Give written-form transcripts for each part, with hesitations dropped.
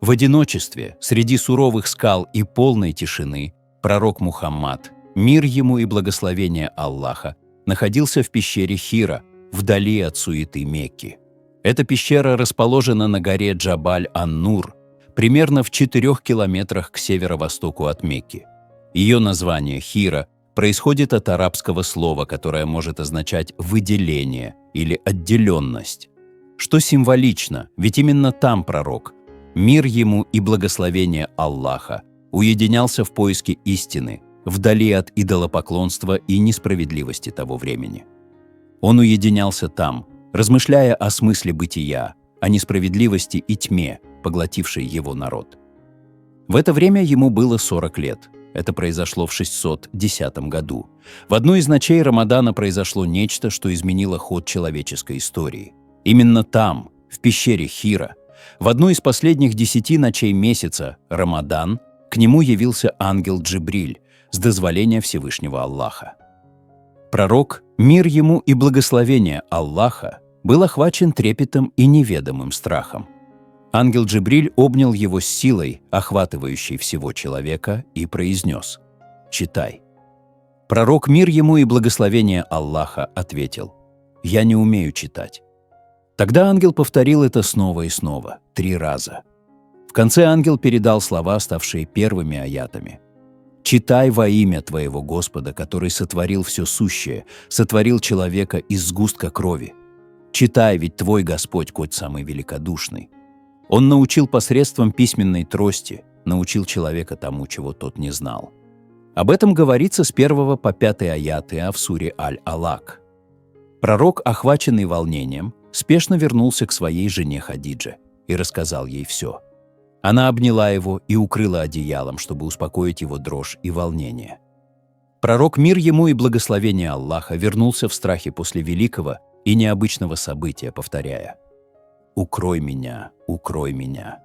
В одиночестве, среди суровых скал и полной тишины, пророк Мухаммад, мир ему и благословение Аллаха, находился в пещере Хира, вдали от суеты Мекки. Эта пещера расположена на горе Джабаль-ан-Нур, примерно в 4 километрах к северо-востоку от Мекки. Ее название Хира происходит от арабского слова, которое может означать «выделение» или «отделенность», что символично, ведь именно там пророк, мир ему и благословение Аллаха, уединялся в поиске истины, вдали от идолопоклонства и несправедливости того времени. Он уединялся там, размышляя о смысле бытия, о несправедливости и тьме, поглотившей его народ. В это время ему было 40 лет. Это произошло в 610 году. В одну из ночей Рамадана произошло нечто, что изменило ход человеческой истории. Именно там, в пещере Хира, в одну из последних 10 ночей месяца, Рамадан, к нему явился ангел Джибриль с дозволения Всевышнего Аллаха. Пророк, мир ему и благословение Аллаха, был охвачен трепетом и неведомым страхом. Ангел Джибриль обнял его с силой, охватывающей всего человека, и произнес: «Читай». Пророк, мир ему и благословение Аллаха, ответил: «Я не умею читать». Тогда ангел повторил это снова и снова, 3 раза. В конце ангел передал слова, ставшие первыми аятами. «Читай во имя твоего Господа, который сотворил все сущее, сотворил человека из сгустка крови. Читай, ведь твой Господь, Кот самый великодушный. Он научил посредством письменной трости, научил человека тому, чего тот не знал». Об этом говорится с 1 по 5 аяты в суре Аль-Алак. Пророк, охваченный волнением, спешно вернулся к своей жене Хадидже и рассказал ей все. Она обняла его и укрыла одеялом, чтобы успокоить его дрожь и волнение. Пророк, мир ему и благословение Аллаха, вернулся в страхе после великого и необычного события, повторяя: «Укрой меня, укрой меня».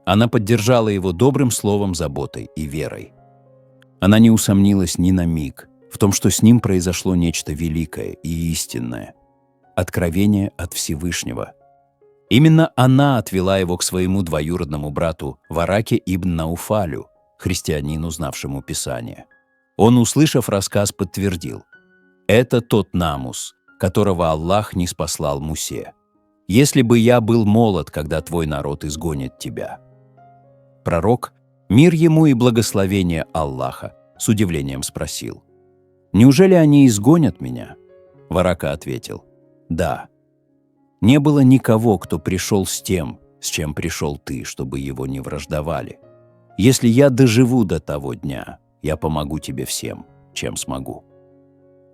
Она поддержала его добрым словом, заботой и верой. Она не усомнилась ни на миг в том, что с ним произошло нечто великое и истинное – откровение от Всевышнего. Именно она отвела его к своему двоюродному брату Вараке ибн Науфалю, христианину, знавшему Писание. Он, услышав рассказ, подтвердил: «Это тот Намус, которого Аллах ниспослал Мусе. Если бы я был молод, когда твой народ изгонит тебя». Пророк, мир ему и благословение Аллаха, с удивлением спросил: «Неужели они изгонят меня?» Варака ответил: «Да. Не было никого, кто пришел с тем, с чем пришел ты, чтобы его не враждовали. Если я доживу до того дня, я помогу тебе всем, чем смогу».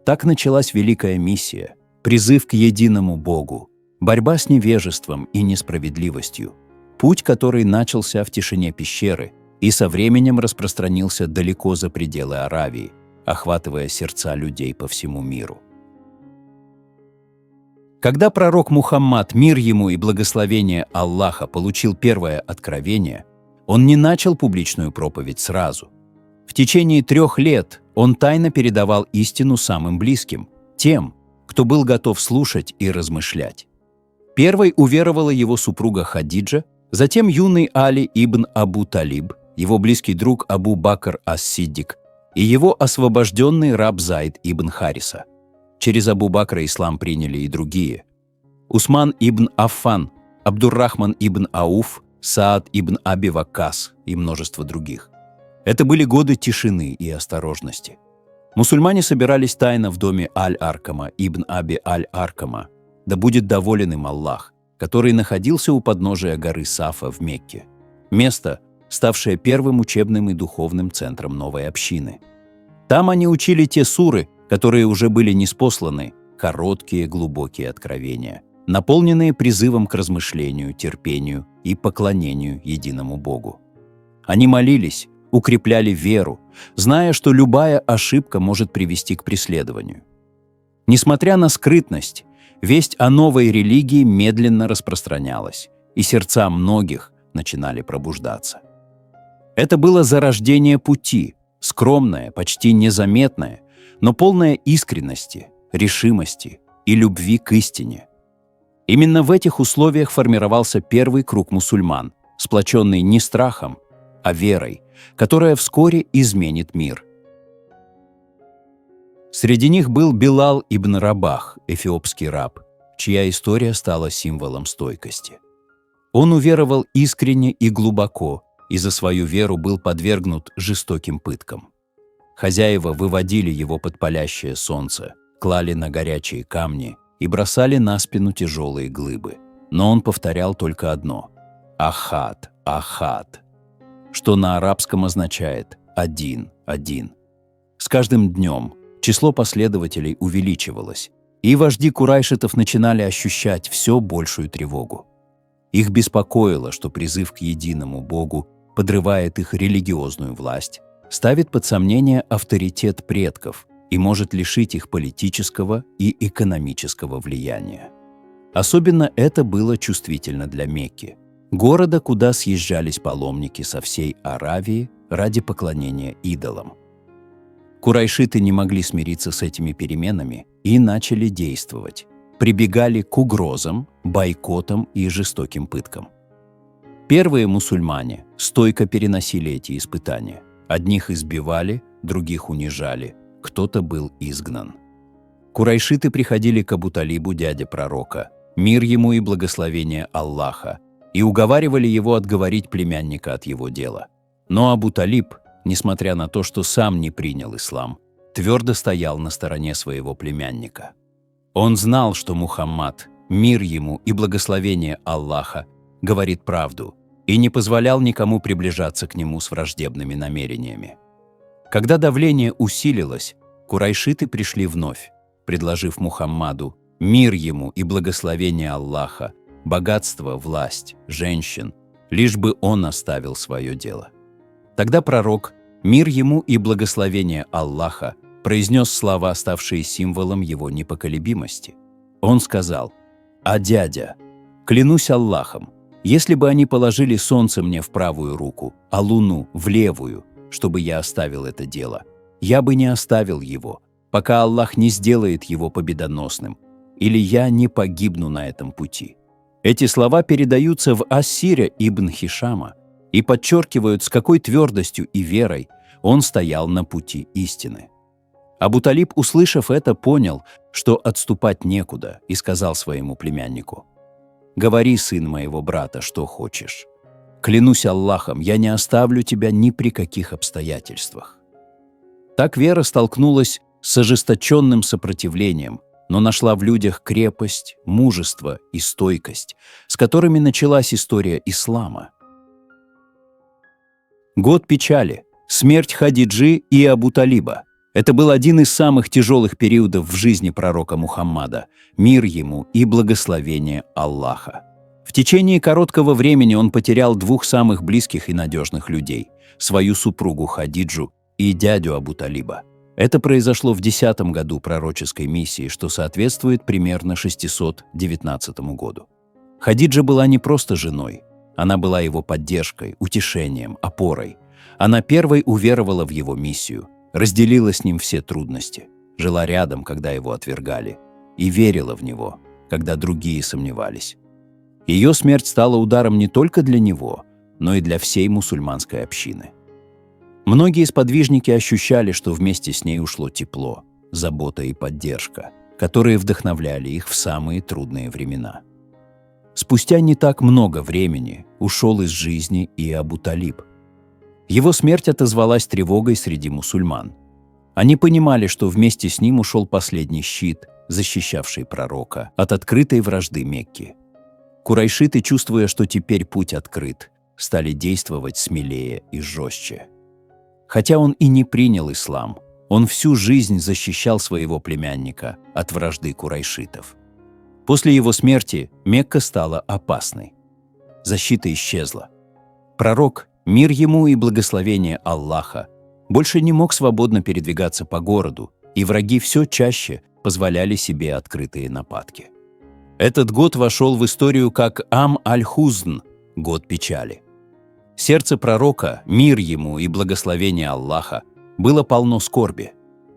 Так началась великая миссия, призыв к единому Богу, борьба с невежеством и несправедливостью, путь, который начался в тишине пещеры и со временем распространился далеко за пределы Аравии, охватывая сердца людей по всему миру. Когда пророк Мухаммад, мир ему и благословение Аллаха, получил первое откровение, он не начал публичную проповедь сразу. В течение 3 лет он тайно передавал истину самым близким, тем, кто был готов слушать и размышлять. Первой уверовала его супруга Хадиджа, затем юный Али ибн Абу Талиб, его близкий друг Абу Бакр ас-Сиддик и его освобожденный раб Зайд ибн Хариса. Через Абу Бакра ислам приняли и другие: Усман ибн Аффан, Абдуррахман ибн Ауф, Саад ибн Аби Ваккас и множество других. Это были годы тишины и осторожности. Мусульмане собирались тайно в доме Аль-Аркама ибн Аби Аль-Аркама, да будет доволен им Аллах, который находился у подножия горы Сафа в Мекке, место, ставшее первым учебным и духовным центром новой общины. Там они учили те суры, которые уже были ниспосланы, короткие, глубокие откровения, наполненные призывом к размышлению, терпению и поклонению единому Богу. Они молились, укрепляли веру, зная, что любая ошибка может привести к преследованию. Несмотря на скрытность, весть о новой религии медленно распространялась, и сердца многих начинали пробуждаться. Это было зарождение пути, скромное, почти незаметное, но полное искренности, решимости и любви к истине. Именно в этих условиях формировался первый круг мусульман, сплоченный не страхом, а верой, которая вскоре изменит мир. Среди них был Билал ибн Рабах, эфиопский раб, чья история стала символом стойкости. Он уверовал искренне и глубоко, и за свою веру был подвергнут жестоким пыткам. Хозяева выводили его под палящее солнце, клали на горячие камни и бросали на спину тяжелые глыбы. Но он повторял только одно – «Ахад, Ахад», что на арабском означает «один, один». С каждым днем число последователей увеличивалось, и вожди курайшитов начинали ощущать все большую тревогу. Их беспокоило, что призыв к единому Богу подрывает их религиозную власть, ставит под сомнение авторитет предков и может лишить их политического и экономического влияния. Особенно это было чувствительно для Мекки, города, куда съезжались паломники со всей Аравии ради поклонения идолам. Курайшиты не могли смириться с этими переменами и начали действовать, прибегали к угрозам, бойкотам и жестоким пыткам. Первые мусульмане стойко переносили эти испытания. Одних избивали, других унижали, кто-то был изгнан. Курайшиты приходили к Абу-Талибу, дяде пророка, мир ему и благословение Аллаха, и уговаривали его отговорить племянника от его дела. Но Абу-Талиб, несмотря на то, что сам не принял ислам, твердо стоял на стороне своего племянника. Он знал, что Мухаммад, мир ему и благословение Аллаха, говорит правду, и не позволял никому приближаться к нему с враждебными намерениями. Когда давление усилилось, курайшиты пришли вновь, предложив Мухаммаду мир ему и благословение Аллаха, богатство, власть, женщин, лишь бы он оставил свое дело. Тогда пророк, мир ему и благословение Аллаха, произнес слова, ставшие символом его непоколебимости. Он сказал: «А дядя, клянусь Аллахом, если бы они положили солнце мне в правую руку, а луну в левую, чтобы я оставил это дело, я бы не оставил его, пока Аллах не сделает его победоносным, или я не погибну на этом пути». Эти слова передаются в Ас-Сире ибн Хишама и подчеркивают, с какой твердостью и верой он стоял на пути истины. Абу-Талиб, услышав это, понял, что отступать некуда, и сказал своему племяннику: «Говори, сын моего брата, что хочешь. Клянусь Аллахом, я не оставлю тебя ни при каких обстоятельствах». Так вера столкнулась с ожесточенным сопротивлением, но нашла в людях крепость, мужество и стойкость, с которыми началась история ислама. Год печали, смерть Хадиджи и Абу-Талиба. Это был один из самых тяжелых периодов в жизни пророка Мухаммада, мир ему и благословение Аллаха. В течение короткого времени он потерял двух самых близких и надежных людей – свою супругу Хадиджу и дядю Абу-Талиба. Это произошло в 10-м году пророческой миссии, что соответствует примерно 619 году. Хадиджа была не просто женой, она была его поддержкой, утешением, опорой. Она первой уверовала в его миссию, разделила с ним все трудности, жила рядом, когда его отвергали, и верила в него, когда другие сомневались. Ее смерть стала ударом не только для него, но и для всей мусульманской общины. Многие сподвижники ощущали, что вместе с ней ушло тепло, забота и поддержка, которые вдохновляли их в самые трудные времена. Спустя не так много времени ушел из жизни и Абу-Талиб. Его смерть отозвалась тревогой среди мусульман. Они понимали, что вместе с ним ушел последний щит, защищавший пророка от открытой вражды Мекки. Курайшиты, чувствуя, что теперь путь открыт, стали действовать смелее и жестче. Хотя он и не принял ислам, он всю жизнь защищал своего племянника от вражды курайшитов. После его смерти Мекка стала опасной. Защита исчезла. Пророк, мир ему и благословение Аллаха, больше не мог свободно передвигаться по городу, и враги все чаще позволяли себе открытые нападки. Этот год вошел в историю как Ам-аль-Хузн – год печали. Сердце пророка, мир ему и благословение Аллаха, было полно скорби,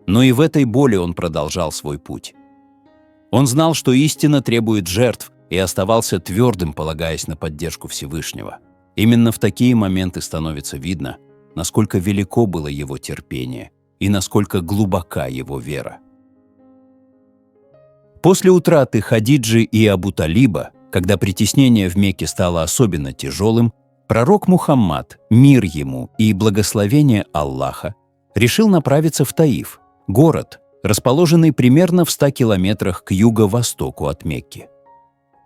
но и в этой боли он продолжал свой путь. Он знал, что истина требует жертв, и оставался твердым, полагаясь на поддержку Всевышнего. Именно в такие моменты становится видно, насколько велико было его терпение и насколько глубока его вера. После утраты Хадиджи и Абу-Талиба, когда притеснение в Мекке стало особенно тяжелым, пророк Мухаммад, мир ему и благословение Аллаха, решил направиться в Таиф, город, расположенный примерно в 100 километрах к юго-востоку от Мекки.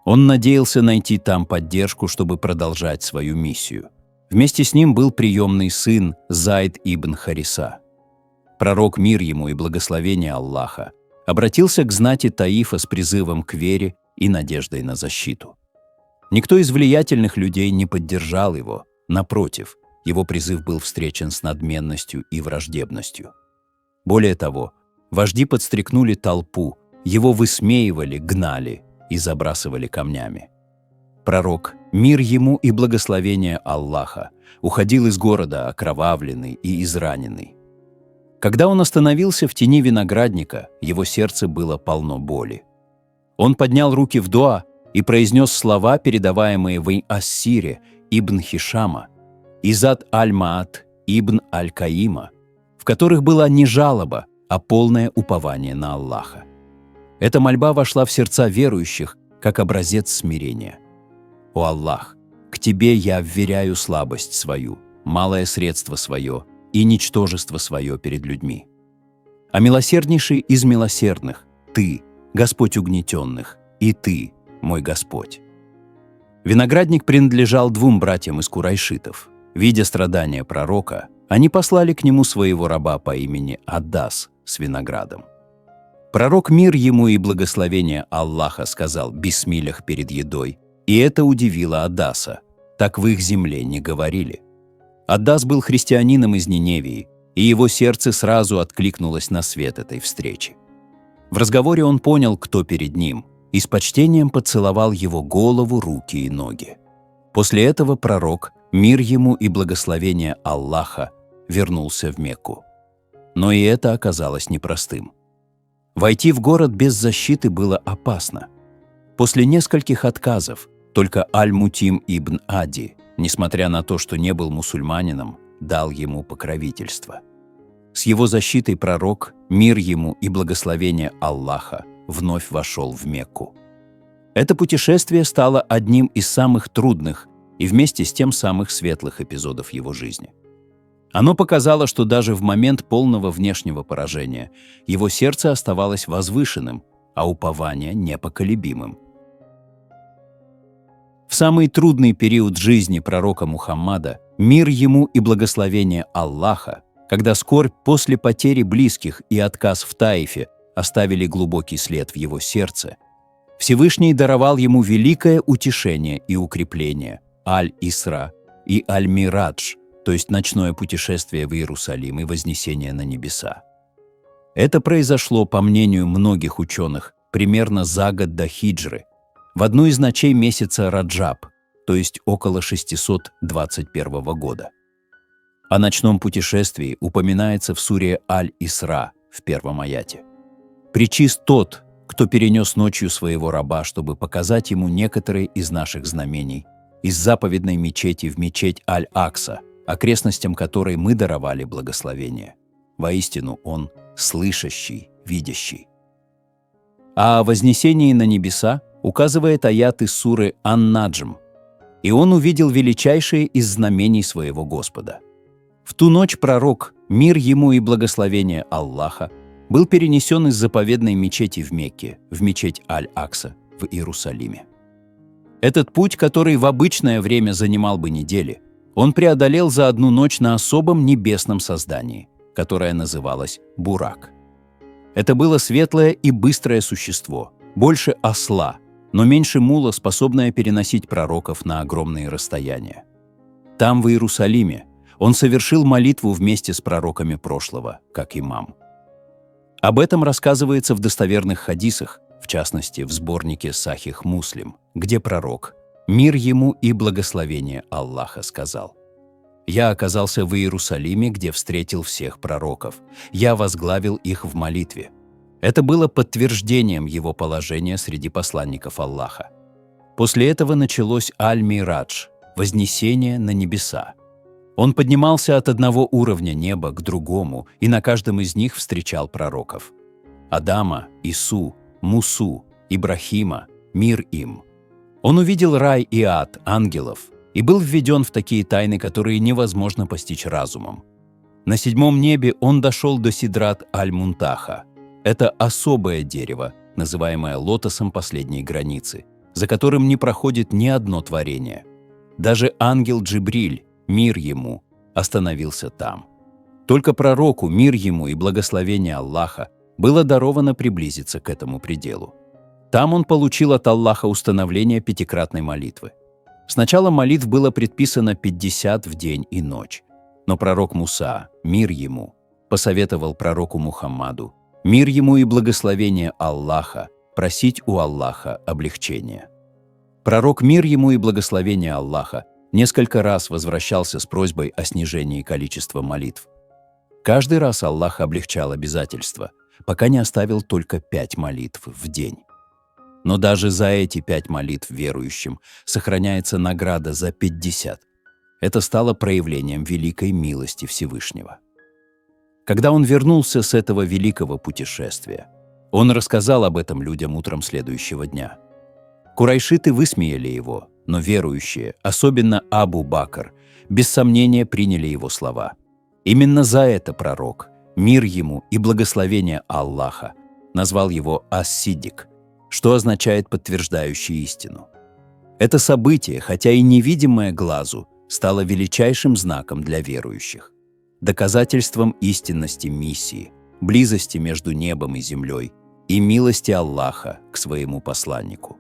Он надеялся найти там поддержку, чтобы продолжать свою миссию. Вместе с ним был приемный сын Зайд ибн Хариса. Пророк, мир ему и благословение Аллаха, обратился к знати Таифа с призывом к вере и надеждой на защиту. Никто из влиятельных людей не поддержал его, напротив, его призыв был встречен с надменностью и враждебностью. Более того, вожди подстрекнули толпу, его высмеивали, гнали и забрасывали камнями. Пророк, мир ему и благословение Аллаха, уходил из города окровавленный и израненный. Когда он остановился в тени виноградника, его сердце было полно боли. Он поднял руки в дуа и произнес слова, передаваемые в Ас-Сире ибн Хишама, Изад аль-Маат ибн аль-Каима, в которых была не жалоба, а полное упование на Аллаха. Эта мольба вошла в сердца верующих, как образец смирения. «О Аллах, к Тебе я вверяю слабость свою, малое средство свое и ничтожество свое перед людьми. А милосерднейший из милосердных, Ты, Господь угнетенных, и Ты, мой Господь». Виноградник принадлежал двум братьям из курайшитов. Видя страдания пророка, они послали к нему своего раба по имени Аддас с виноградом. Пророк, мир ему и благословение Аллаха, сказал бисмиллях перед едой, и это удивило Аддаса, так в их земле не говорили. Аддас был христианином из Ниневии, и его сердце сразу откликнулось на свет этой встречи. В разговоре он понял, кто перед ним, и с почтением поцеловал его голову, руки и ноги. После этого пророк, мир ему и благословение Аллаха, вернулся в Мекку. Но и это оказалось непростым. Войти в город без защиты было опасно. После нескольких отказов только Аль-Мутим ибн Ади, несмотря на то, что не был мусульманином, дал ему покровительство. С его защитой пророк, мир ему и благословение Аллаха, вновь вошел в Мекку. Это путешествие стало одним из самых трудных и вместе с тем самых светлых эпизодов его жизни. Оно показало, что даже в момент полного внешнего поражения его сердце оставалось возвышенным, а упование непоколебимым. В самый трудный период жизни пророка Мухаммада, мир ему и благословение Аллаха, когда скорбь после потери близких и отказ в Таифе оставили глубокий след в его сердце, Всевышний даровал ему великое утешение и укрепление Аль-Исра и Аль-Мирадж, то есть ночное путешествие в Иерусалим и вознесение на небеса. Это произошло, по мнению многих ученых, примерно за год до хиджры, в одну из ночей месяца Раджаб, то есть около 621 года. О ночном путешествии упоминается в суре Аль-Исра в первом аяте. «Пречист тот, кто перенес ночью своего раба, чтобы показать ему некоторые из наших знамений, из заповедной мечети в мечеть Аль-Акса, окрестностям которой мы даровали благословение. Воистину он слышащий, видящий». А о вознесении на небеса указывает аят из суры Ан-Наджм. «И он увидел величайшие из знамений своего Господа». В ту ночь пророк, мир ему и благословение Аллаха, был перенесен из заповедной мечети в Мекке, в мечеть Аль-Акса в Иерусалиме. Этот путь, который в обычное время занимал бы недели, он преодолел за одну ночь на особом небесном создании, которое называлось Бурак. Это было светлое и быстрое существо, больше осла, но меньше мула, способное переносить пророков на огромные расстояния. Там, в Иерусалиме, он совершил молитву вместе с пророками прошлого, как имам. Об этом рассказывается в достоверных хадисах, в частности, в сборнике Сахих Муслим, где пророк, мир ему и благословение Аллаха, сказал: «Я оказался в Иерусалиме, где встретил всех пророков. Я возглавил их в молитве». Это было подтверждением его положения среди посланников Аллаха. После этого началось Аль-Мирадж, вознесение на небеса. Он поднимался от одного уровня неба к другому, и на каждом из них встречал пророков. Адама, Ису, Мусу, Ибрахима, мир им. Он увидел рай и ад, ангелов, и был введен в такие тайны, которые невозможно постичь разумом. На 7-м небе он дошел до Сидрат Аль-Мунтаха. Это особое дерево, называемое лотосом последней границы, за которым не проходит ни одно творение. Даже ангел Джибриль, мир ему, остановился там. Только пророку, мир ему и благословение Аллаха, было даровано приблизиться к этому пределу. Там он получил от Аллаха установление пятикратной молитвы. Сначала молитв было предписано 50 в день и ночь, но пророк Муса, мир ему, посоветовал пророку Мухаммаду, мир ему и благословение Аллаха, просить у Аллаха облегчения. Пророк, мир ему и благословение Аллаха, несколько раз возвращался с просьбой о снижении количества молитв. Каждый раз Аллах облегчал обязательства, пока не оставил только 5 молитв в день. Но даже за эти 5 молитв верующим сохраняется награда за 50. Это стало проявлением великой милости Всевышнего. Когда он вернулся с этого великого путешествия, он рассказал об этом людям утром следующего дня. Курайшиты высмеяли его, но верующие, особенно Абу Бакр, без сомнения приняли его слова. Именно за это пророк, мир ему и благословение Аллаха, назвал его Ас-Сиддик, что означает «подтверждающий истину». Это событие, хотя и невидимое глазу, стало величайшим знаком для верующих, доказательством истинности миссии, близости между небом и землей и милости Аллаха к своему посланнику.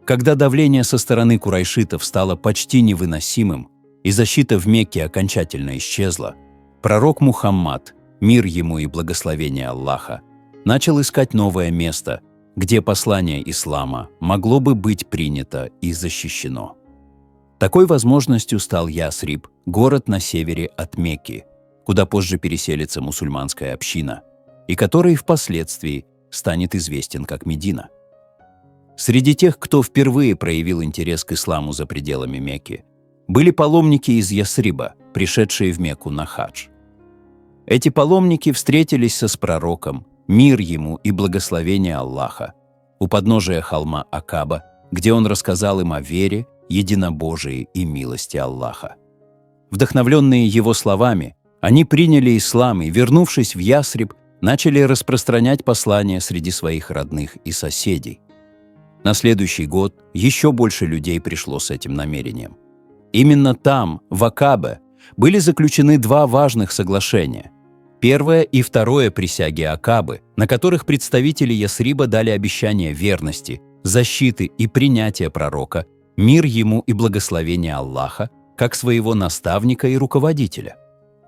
Когда давление со стороны курайшитов стало почти невыносимым и защита в Мекке окончательно исчезла, пророк Мухаммад, мир ему и благословение Аллаха, начал искать новое место, где послание ислама могло бы быть принято и защищено. Такой возможностью стал Ясриб, город на севере от Мекки, куда позже переселится мусульманская община, и который впоследствии станет известен как Медина. Среди тех, кто впервые проявил интерес к исламу за пределами Мекки, были паломники из Ясриба, пришедшие в Мекку на хадж. Эти паломники встретились с пророком, мир ему и благословение Аллаха, у подножия холма Акаба, где он рассказал им о вере, единобожии и милости Аллаха. Вдохновленные его словами, они приняли ислам и, вернувшись в Ясриб, начали распространять послание среди своих родных и соседей. На следующий год еще больше людей пришло с этим намерением. Именно там, в Акабе, были заключены 2 важных соглашения. Первое и второе присяги Акабы, на которых представители Ясриба дали обещание верности, защиты и принятия пророка, мир ему и благословение Аллаха, как своего наставника и руководителя.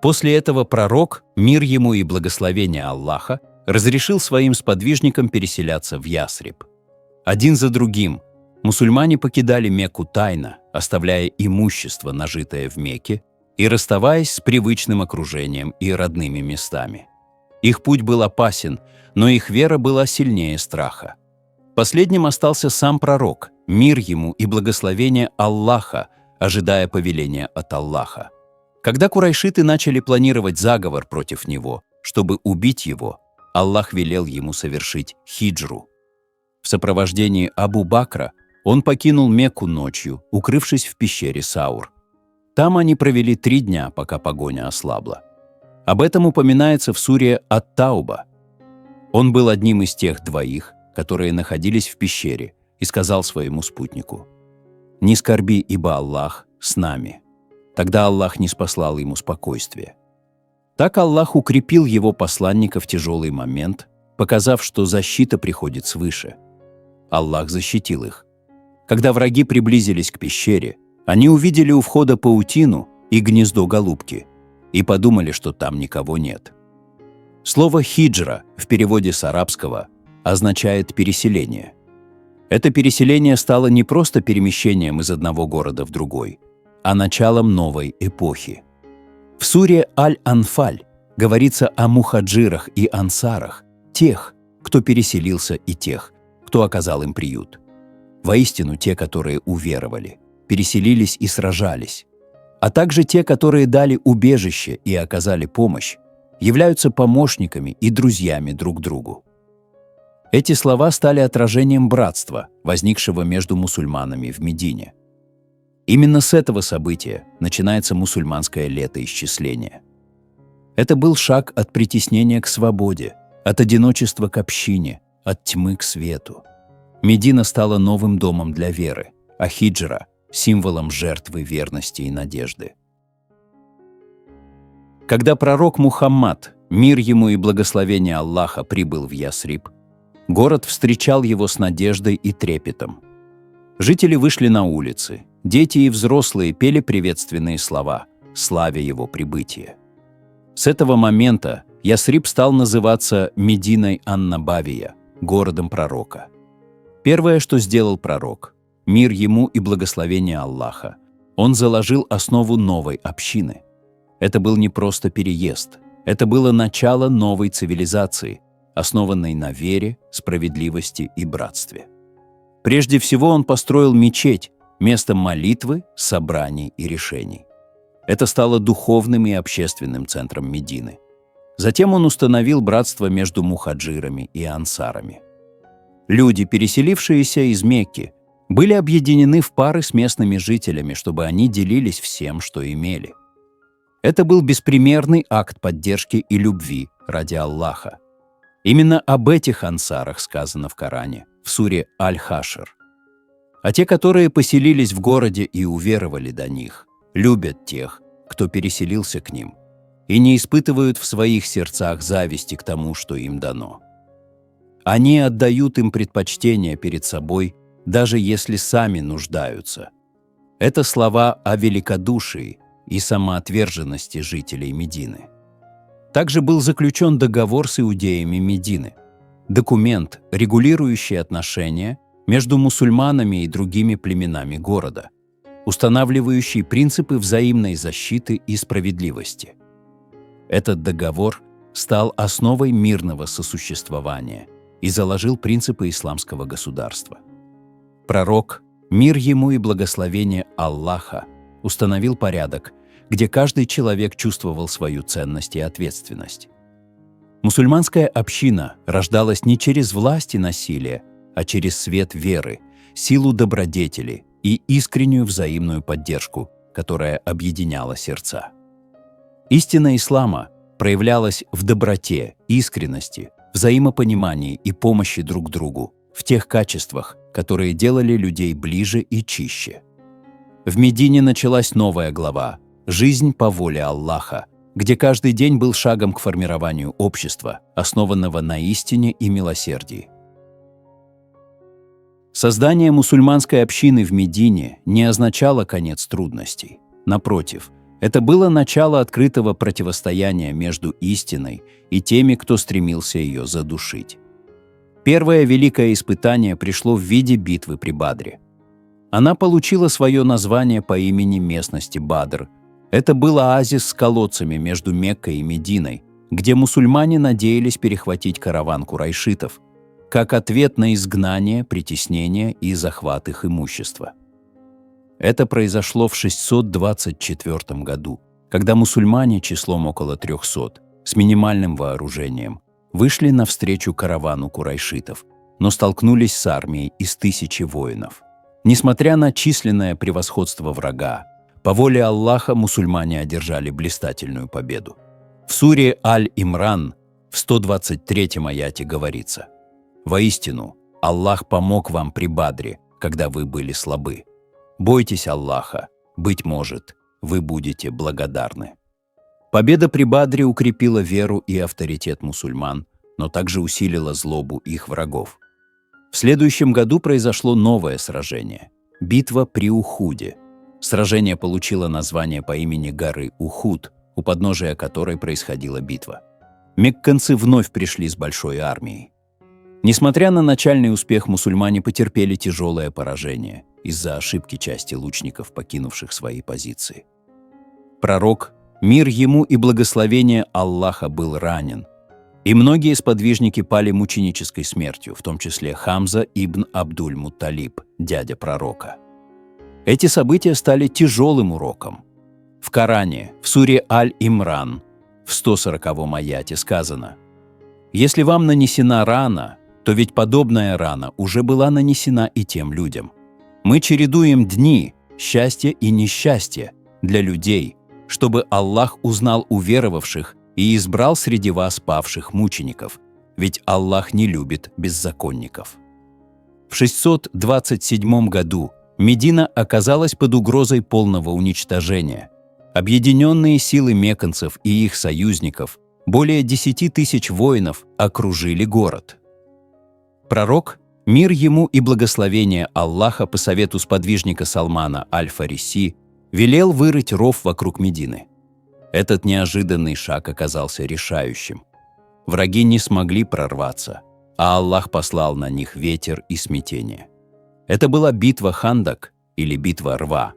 После этого пророк, мир ему и благословение Аллаха, разрешил своим сподвижникам переселяться в Ясриб. Один за другим мусульмане покидали Мекку тайно, оставляя имущество, нажитое в Мекке, и расставаясь с привычным окружением и родными местами. Их путь был опасен, но их вера была сильнее страха. Последним остался сам пророк, мир ему и благословение Аллаха, ожидая повеления от Аллаха. Когда курайшиты начали планировать заговор против него, чтобы убить его, Аллах велел ему совершить хиджру. В сопровождении Абу Бакра он покинул Мекку ночью, укрывшись в пещере Саур. Там они провели 3 дня, пока погоня ослабла. Об этом упоминается в суре Ат-Тауба. Он был одним из тех 2, которые находились в пещере, и сказал своему спутнику: «Не скорби, ибо Аллах с нами». Тогда Аллах ниспослал ему спокойствие. Так Аллах укрепил его посланника в тяжелый момент, показав, что защита приходит свыше. Аллах защитил их. Когда враги приблизились к пещере, они увидели у входа паутину и гнездо голубки и подумали, что там никого нет. Слово «хиджра» в переводе с арабского означает «переселение». Это переселение стало не просто перемещением из одного города в другой, а началом новой эпохи. В суре Аль-Анфаль говорится о мухаджирах и ансарах, тех, кто переселился, и тех, кто оказал им приют. Воистину, те, которые уверовали, переселились и сражались, а также те, которые дали убежище и оказали помощь, являются помощниками и друзьями друг другу. Эти слова стали отражением братства, возникшего между мусульманами в Медине. Именно с этого события начинается мусульманское летоисчисление. Это был шаг от притеснения к свободе, от одиночества к общине, от тьмы к свету. Медина стала новым домом для веры, а хиджра – символом жертвы, верности и надежды. Когда пророк Мухаммад, мир ему и благословение Аллаха, прибыл в Ясриб, город встречал его с надеждой и трепетом. Жители вышли на улицы, дети и взрослые пели приветственные слова, славя его прибытие. С этого момента Ясриб стал называться Мединой ан-Набавия, городом пророка. Первое, что сделал пророк, мир ему и благословение Аллаха, он заложил основу новой общины. Это был не просто переезд, это было начало новой цивилизации, основанной на вере, справедливости и братстве. Прежде всего он построил мечеть, место молитвы, собраний и решений. Это стало духовным и общественным центром Медины. Затем он установил братство между мухаджирами и ансарами. Люди, переселившиеся из Мекки, были объединены в пары с местными жителями, чтобы они делились всем, что имели. Это был беспримерный акт поддержки и любви ради Аллаха. Именно об этих ансарах сказано в Коране, в суре Аль-Хашр. А те, которые поселились в городе и уверовали до них, любят тех, кто переселился к ним, и не испытывают в своих сердцах зависти к тому, что им дано. Они отдают им предпочтение перед собой, даже если сами нуждаются. Это слова о великодушии и самоотверженности жителей Медины. Также был заключен договор с иудеями Медины, документ, регулирующий отношения между мусульманами и другими племенами города, устанавливающий принципы взаимной защиты и справедливости. Этот договор стал основой мирного сосуществования и заложил принципы исламского государства. Пророк, мир ему и благословение Аллаха, установил порядок, где каждый человек чувствовал свою ценность и ответственность. Мусульманская община рождалась не через власть и насилие, а через свет веры, силу добродетели и искреннюю взаимную поддержку, которая объединяла сердца. Истина ислама проявлялась в доброте, искренности, взаимопонимании и помощи друг другу, в тех качествах, которые делали людей ближе и чище. В Медине началась новая глава «Жизнь по воле Аллаха», где каждый день был шагом к формированию общества, основанного на истине и милосердии. Создание мусульманской общины в Медине не означало конец трудностей. Напротив, это было начало открытого противостояния между истиной и теми, кто стремился ее задушить. Первое великое испытание пришло в виде битвы при Бадре. Она получила свое название по имени местности Бадр. Это был оазис с колодцами между Меккой и Мединой, где мусульмане надеялись перехватить караван курайшитов, как ответ на изгнание, притеснение и захват их имущества. Это произошло в 624 году, когда мусульмане числом около 300, с минимальным вооружением, вышли навстречу каравану курайшитов, но столкнулись с армией из 1000 воинов. Несмотря на численное превосходство врага, по воле Аллаха мусульмане одержали блистательную победу. В суре Аль-Имран в 123-м аяте говорится: «Воистину, Аллах помог вам при Бадре, когда вы были слабы. Бойтесь Аллаха, быть может, вы будете благодарны». Победа при Бадре укрепила веру и авторитет мусульман, но также усилила злобу их врагов. В следующем году произошло новое сражение – битва при Ухуде. Сражение получило название по имени горы Ухуд, у подножия которой происходила битва. Мекканцы вновь пришли с большой армией. Несмотря на начальный успех, мусульмане потерпели тяжелое поражение из-за ошибки части лучников, покинувших свои позиции. Пророк, мир ему и благословение Аллаха, был ранен. И многие сподвижники пали мученической смертью, в том числе Хамза ибн Абдуль-Мутталиб, дядя пророка. Эти события стали тяжелым уроком. В Коране, в суре Аль-Имран, в 140-м аяте сказано: «Если вам нанесена рана, то ведь подобная рана уже была нанесена и тем людям. Мы чередуем дни, счастье и несчастье для людей, чтобы Аллах узнал уверовавших и избрал среди вас павших мучеников, ведь Аллах не любит беззаконников». В 627 году Медина оказалась под угрозой полного уничтожения. Объединенные силы мекканцев и их союзников, более 10 тысяч воинов, окружили город. Пророк, мир ему и благословение Аллаха по совету сподвижника Салмана Аль-Фариси, велел вырыть ров вокруг Медины. Этот неожиданный шаг оказался решающим. Враги не смогли прорваться, а Аллах послал на них ветер и смятение. Это была битва Хандак или битва Рва.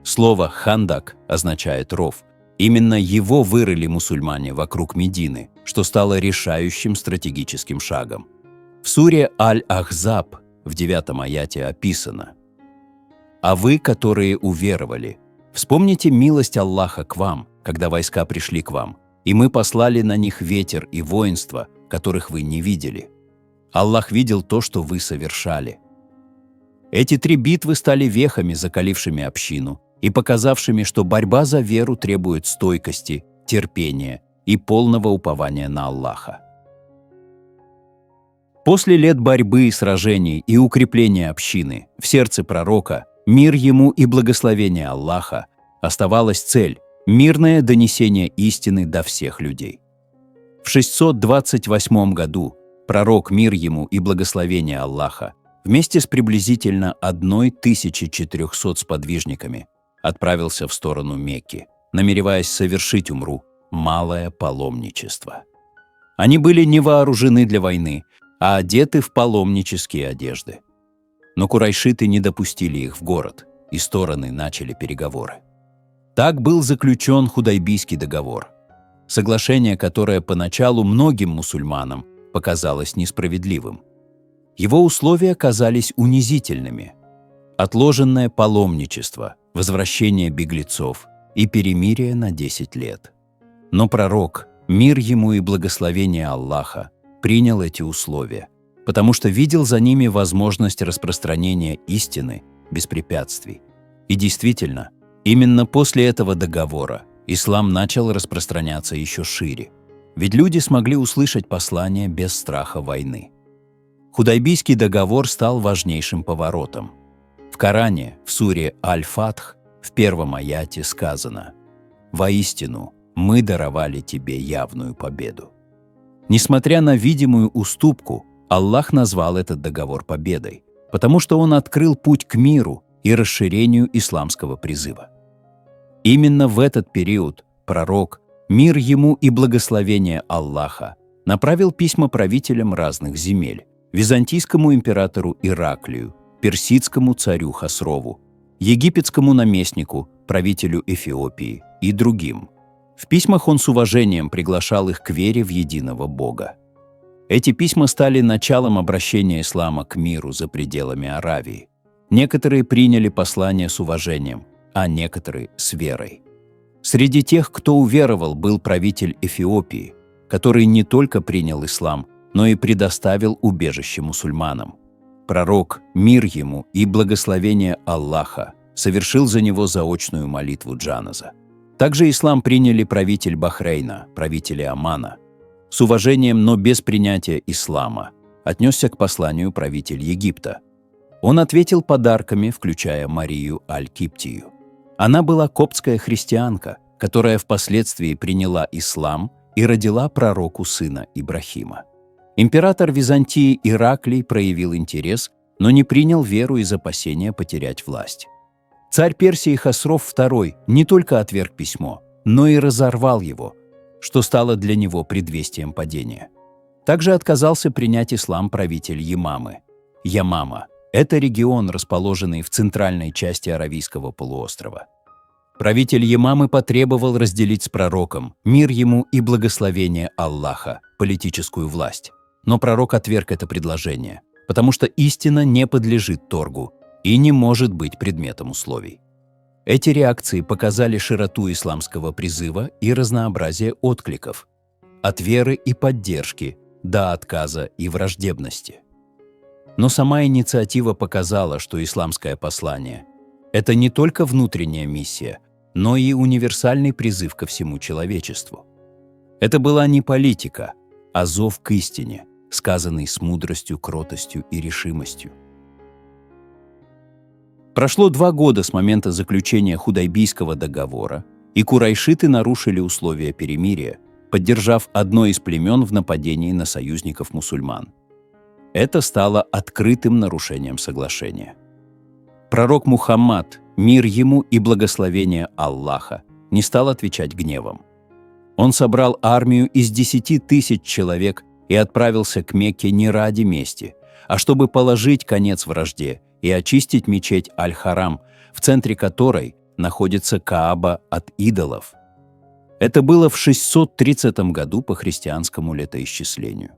Слово «хандак» означает «ров». Именно его вырыли мусульмане вокруг Медины, что стало решающим стратегическим шагом. В суре Аль-Ахзаб в 9-м аяте описано: «А вы, которые уверовали, вспомните милость Аллаха к вам, когда войска пришли к вам, и мы послали на них ветер и воинство, которых вы не видели. Аллах видел то, что вы совершали». Эти 3 битвы стали вехами, закалившими общину и показавшими, что борьба за веру требует стойкости, терпения и полного упования на Аллаха. После лет борьбы, сражений и укрепления общины в сердце пророка, мир ему и благословение Аллаха, оставалась цель – мирное донесение истины до всех людей. В 628 году пророк, мир ему и благословение Аллаха, вместе с приблизительно 1400 сподвижниками отправился в сторону Мекки, намереваясь совершить умру – малое паломничество. Они были не вооружены для войны, а одеты в паломнические одежды. Но курайшиты не допустили их в город, и стороны начали переговоры. Так был заключен Худайбийский договор, соглашение, которое поначалу многим мусульманам показалось несправедливым. Его условия казались унизительными. Отложенное паломничество, возвращение беглецов и перемирие на 10 лет. Но пророк, мир ему и благословение Аллаха, принял эти условия, потому что видел за ними возможность распространения истины без препятствий. И действительно, именно после этого договора ислам начал распространяться еще шире, ведь люди смогли услышать послание без страха войны. Худайбийский договор стал важнейшим поворотом. В Коране, в суре Аль-Фатх, в 1-м аяте сказано: «Воистину, мы даровали тебе явную победу». Несмотря на видимую уступку, Аллах назвал этот договор победой, потому что он открыл путь к миру и расширению исламского призыва. Именно в этот период пророк, мир ему и благословение Аллаха, направил письма правителям разных земель: византийскому императору Ираклию, персидскому царю Хасрову, египетскому наместнику, правителю Эфиопии и другим. В письмах он с уважением приглашал их к вере в единого Бога. Эти письма стали началом обращения ислама к миру за пределами Аравии. Некоторые приняли послание с уважением, а некоторые – с верой. Среди тех, кто уверовал, был правитель Эфиопии, который не только принял ислам, но и предоставил убежище мусульманам. Пророк, мир ему и благословение Аллаха, совершил за него заочную молитву джаназа. Также ислам приняли правитель Бахрейна, правители Омана. С уважением, но без принятия ислама, отнесся к посланию правитель Египта. Он ответил подарками, включая Марию Аль-Киптию. Она была коптская христианка, которая впоследствии приняла ислам и родила пророку сына Ибрахима. Император Византии Ираклий проявил интерес, но не принял веру из опасения потерять власть. Царь Персии Хасров II не только отверг письмо, но и разорвал его, что стало для него предвестием падения. Также отказался принять ислам правитель Ямамы. Ямама – это регион, расположенный в центральной части Аравийского полуострова. Правитель Ямамы потребовал разделить с пророком, мир ему и благословение Аллаха, политическую власть. Но пророк отверг это предложение, потому что истина не подлежит торгу и не может быть предметом условий. Эти реакции показали широту исламского призыва и разнообразие откликов, от веры и поддержки до отказа и враждебности. Но сама инициатива показала, что исламское послание – это не только внутренняя миссия, но и универсальный призыв ко всему человечеству. Это была не политика, а зов к истине, сказанный с мудростью, кротостью и решимостью. Прошло 2 года с момента заключения Худайбийского договора, и курайшиты нарушили условия перемирия, поддержав одно из племен в нападении на союзников мусульман. Это стало открытым нарушением соглашения. Пророк Мухаммад, мир ему и благословение Аллаха, не стал отвечать гневом. Он собрал армию из 10 тысяч человек и отправился к Мекке не ради мести, а чтобы положить конец вражде и очистить мечеть Аль-Харам, в центре которой находится Кааба от идолов. Это было в 630 году по христианскому летоисчислению.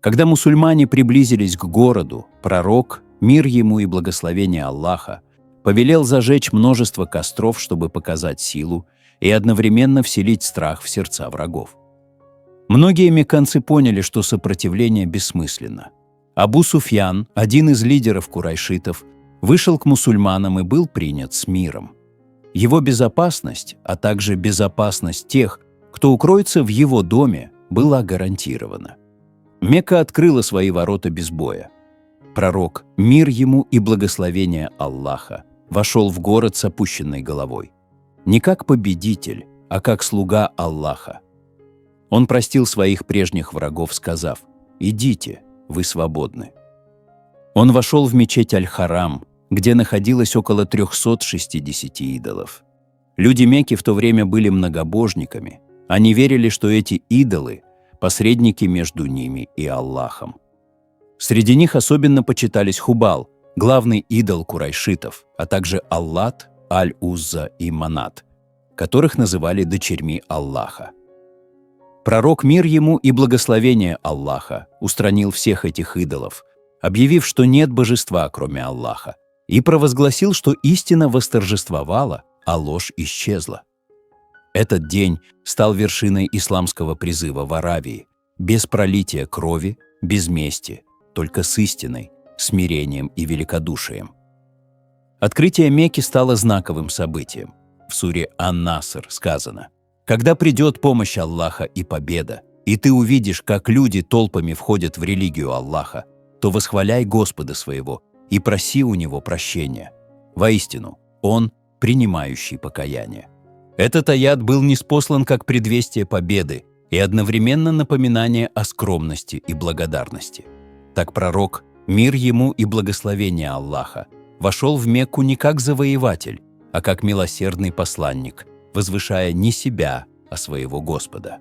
Когда мусульмане приблизились к городу, пророк, мир ему и благословение Аллаха, повелел зажечь множество костров, чтобы показать силу и одновременно вселить страх в сердца врагов. Многие мекканцы поняли, что сопротивление бессмысленно. Абу Суфьян, один из лидеров курайшитов, вышел к мусульманам и был принят с миром. Его безопасность, а также безопасность тех, кто укроется в его доме, была гарантирована. Мекка открыла свои ворота без боя. Пророк, мир ему и благословение Аллаха, вошел в город с опущенной головой. Не как победитель, а как слуга Аллаха. Он простил своих прежних врагов, сказав: «Идите, вы свободны». Он вошел в мечеть Аль-Харам, где находилось около 360 идолов. Люди Мекки в то время были многобожниками. Они верили, что эти идолы – посредники между ними и Аллахом. Среди них особенно почитались Хубал, главный идол курайшитов, а также Аллат, Аль-Узза и Манат, которых называли дочерьми Аллаха. Пророк, мир ему и благословение Аллаха, устранил всех этих идолов, объявив, что нет божества, кроме Аллаха, и провозгласил, что истина восторжествовала, а ложь исчезла. Этот день стал вершиной исламского призыва в Аравии, без пролития крови, без мести, только с истиной, смирением и великодушием. Открытие Мекки стало знаковым событием. В суре Ан-Наср сказано: «Когда придет помощь Аллаха и победа, и ты увидишь, как люди толпами входят в религию Аллаха, то восхваляй Господа своего и проси у Него прощения. Воистину, Он – принимающий покаяние». Этот аят был ниспослан как предвестие победы и одновременно напоминание о скромности и благодарности. Так пророк, мир ему и благословение Аллаха, вошел в Мекку не как завоеватель, а как милосердный посланник, возвышая не себя, а своего Господа.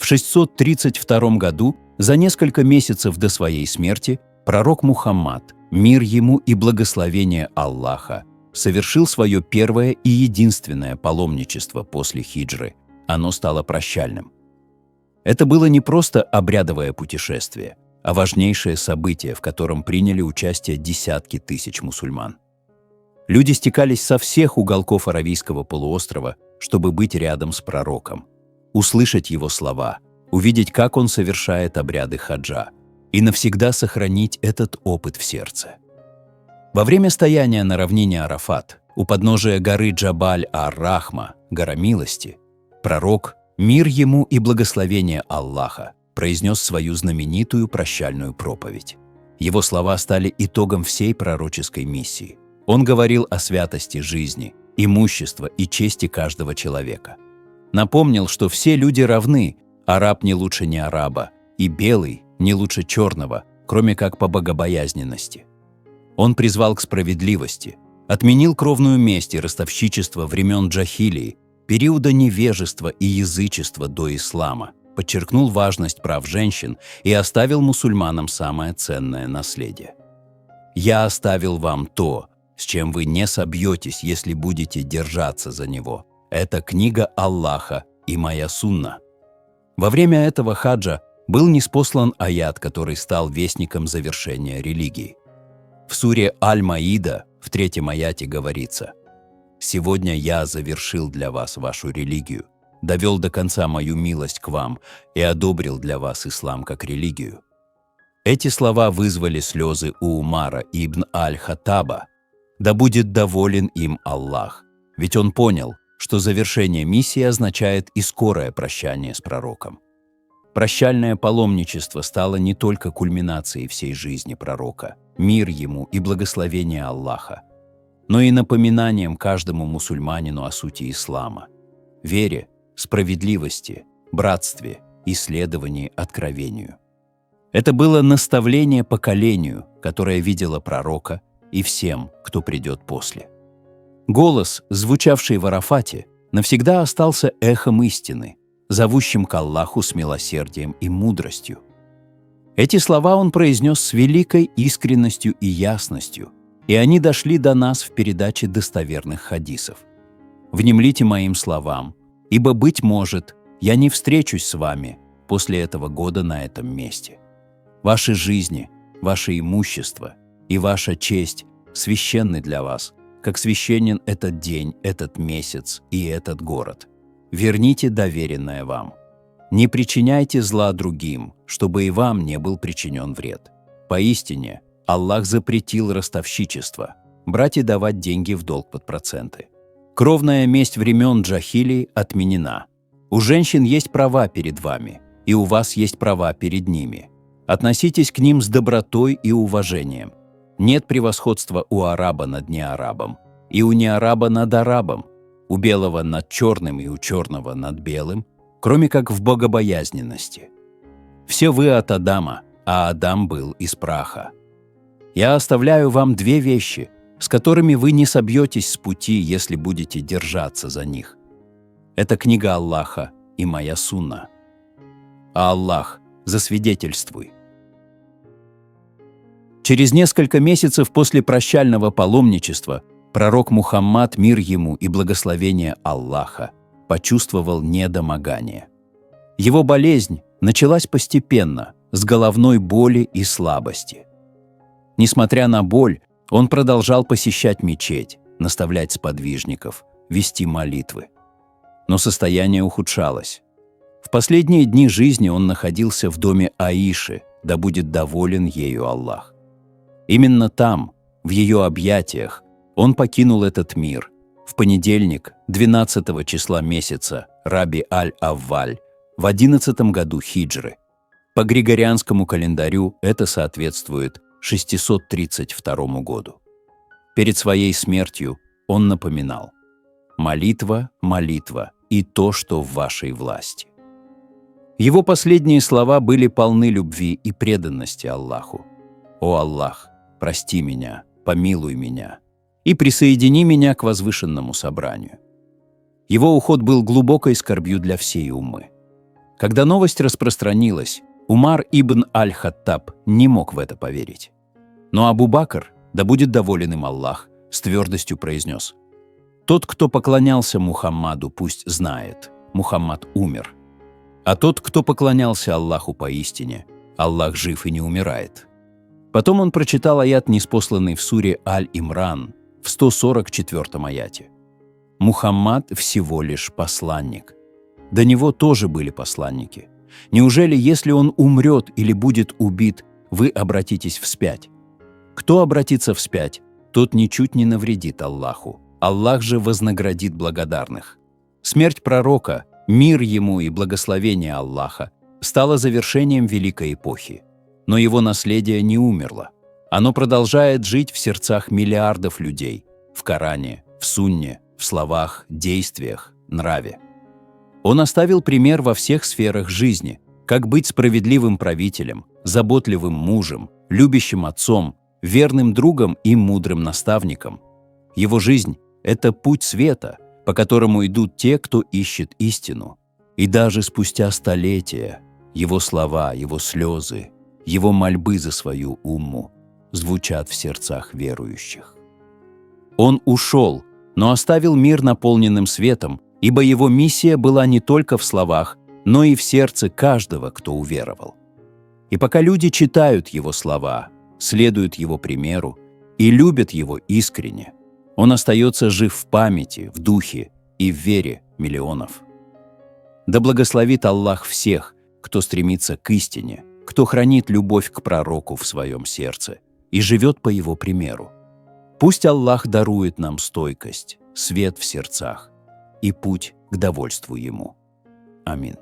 В 632 году, за несколько месяцев до своей смерти, пророк Мухаммад, мир ему и благословение Аллаха, совершил свое первое и единственное паломничество после хиджры. Оно стало прощальным. Это было не просто обрядовое путешествие, а важнейшее событие, в котором приняли участие десятки тысяч мусульман. Люди стекались со всех уголков Аравийского полуострова, чтобы быть рядом с пророком, услышать его слова, увидеть, как он совершает обряды хаджа, и навсегда сохранить этот опыт в сердце. Во время стояния на равнине Арафат, у подножия горы Джабаль-ар-Рахма, гора милости, пророк, мир ему и благословение Аллаха, произнес свою знаменитую прощальную проповедь. Его слова стали итогом всей пророческой миссии. Он говорил о святости жизни, имущества и чести каждого человека. Напомнил, что все люди равны, араб не лучше не араба, и белый не лучше черного, кроме как по богобоязненности. Он призвал к справедливости, отменил кровную месть и ростовщичество времен джахилии, периода невежества и язычества до ислама, подчеркнул важность прав женщин и оставил мусульманам самое ценное наследие. «Я оставил вам то, с чем вы не собьетесь, если будете держаться за него. Это книга Аллаха и моя сунна. Во время этого хаджа был ниспослан аят, который стал вестником завершения религии. В суре Аль-Маида в 3-м аяте говорится: «Сегодня я завершил для вас вашу религию, довел до конца мою милость к вам и одобрил для вас ислам как религию». Эти слова вызвали слезы у Умара ибн Аль-Хаттаба. Да будет доволен им Аллах, ведь он понял, что завершение миссии означает и скорое прощание с пророком. Прощальное паломничество стало не только кульминацией всей жизни пророка, мир ему и благословение Аллаха, но и напоминанием каждому мусульманину о сути ислама, вере, справедливости, братстве и следовании откровению. Это было наставление поколению, которое видело пророка, и всем, кто придет после. Голос, звучавший в Арафате, навсегда остался эхом истины, зовущим к Аллаху с милосердием и мудростью. Эти слова он произнес с великой искренностью и ясностью, и они дошли до нас в передаче достоверных хадисов. «Внемлите моим словам, ибо, быть может, я не встречусь с вами после этого года на этом месте. Ваши жизни, ваше имущество и ваша честь священны для вас, как священен этот день, этот месяц и этот город. Верните доверенное вам. Не причиняйте зла другим, чтобы и вам не был причинен вред. Поистине, Аллах запретил ростовщичество, брать и давать деньги в долг под проценты. Кровная месть времен джахилии отменена. У женщин есть права перед вами, и у вас есть права перед ними. Относитесь к ним с добротой и уважением. Нет превосходства у араба над неарабом, и у неараба над арабом, у белого над черным и у черного над белым, кроме как в богобоязненности. Все вы от Адама, а Адам был из праха. Я оставляю вам 2 вещи, с которыми вы не собьетесь с пути, если будете держаться за них. Это книга Аллаха и моя сунна. А Аллах, засвидетельствуй». Через несколько месяцев после прощального паломничества пророк Мухаммад, мир ему и благословение Аллаха, почувствовал недомогание. Его болезнь началась постепенно, с головной боли и слабости. Несмотря на боль, он продолжал посещать мечеть, наставлять сподвижников, вести молитвы. Но состояние ухудшалось. В последние дни жизни он находился в доме Аиши, да будет доволен ею Аллах. Именно там, в ее объятиях, он покинул этот мир в понедельник, 12 числа месяца Раби Аль-Авваль, в 11 году хиджры. По григорианскому календарю это соответствует 632 году. Перед своей смертью он напоминал: «Молитва, молитва и то, что в вашей власти». Его последние слова были полны любви и преданности Аллаху. «О Аллах, прости меня, помилуй меня и присоедини меня к возвышенному собранию». Его уход был глубокой скорбью для всей уммы. Когда новость распространилась, Умар ибн Аль-Хаттаб не мог в это поверить. Но Абу Бакр, да будет доволен им Аллах, с твердостью произнес: «Тот, кто поклонялся Мухаммаду, пусть знает, Мухаммад умер. А тот, кто поклонялся Аллаху поистине, Аллах жив и не умирает». Потом он прочитал аят, ниспосланный в суре Аль-Имран, в 144 аяте. «Мухаммад всего лишь посланник». До него тоже были посланники. Неужели, если он умрет или будет убит, вы обратитесь вспять? Кто обратится вспять, тот ничуть не навредит Аллаху. Аллах же вознаградит благодарных. Смерть пророка, мир ему и благословение Аллаха, стала завершением великой эпохи. Но его наследие не умерло. Оно продолжает жить в сердцах миллиардов людей, в Коране, в Сунне, в словах, действиях, нраве. Он оставил пример во всех сферах жизни, как быть справедливым правителем, заботливым мужем, любящим отцом, верным другом и мудрым наставником. Его жизнь – это путь света, по которому идут те, кто ищет истину. И даже спустя столетия его слова, его слезы, его мольбы за свою умму звучат в сердцах верующих. Он ушел, но оставил мир наполненным светом, ибо его миссия была не только в словах, но и в сердце каждого, кто уверовал. И пока люди читают его слова, следуют его примеру и любят его искренне, он остается жив в памяти, в духе и в вере миллионов. Да благословит Аллах всех, кто стремится к истине, кто хранит любовь к пророку в своем сердце и живет по его примеру. Пусть Аллах дарует нам стойкость, свет в сердцах и путь к довольству ему. Амин.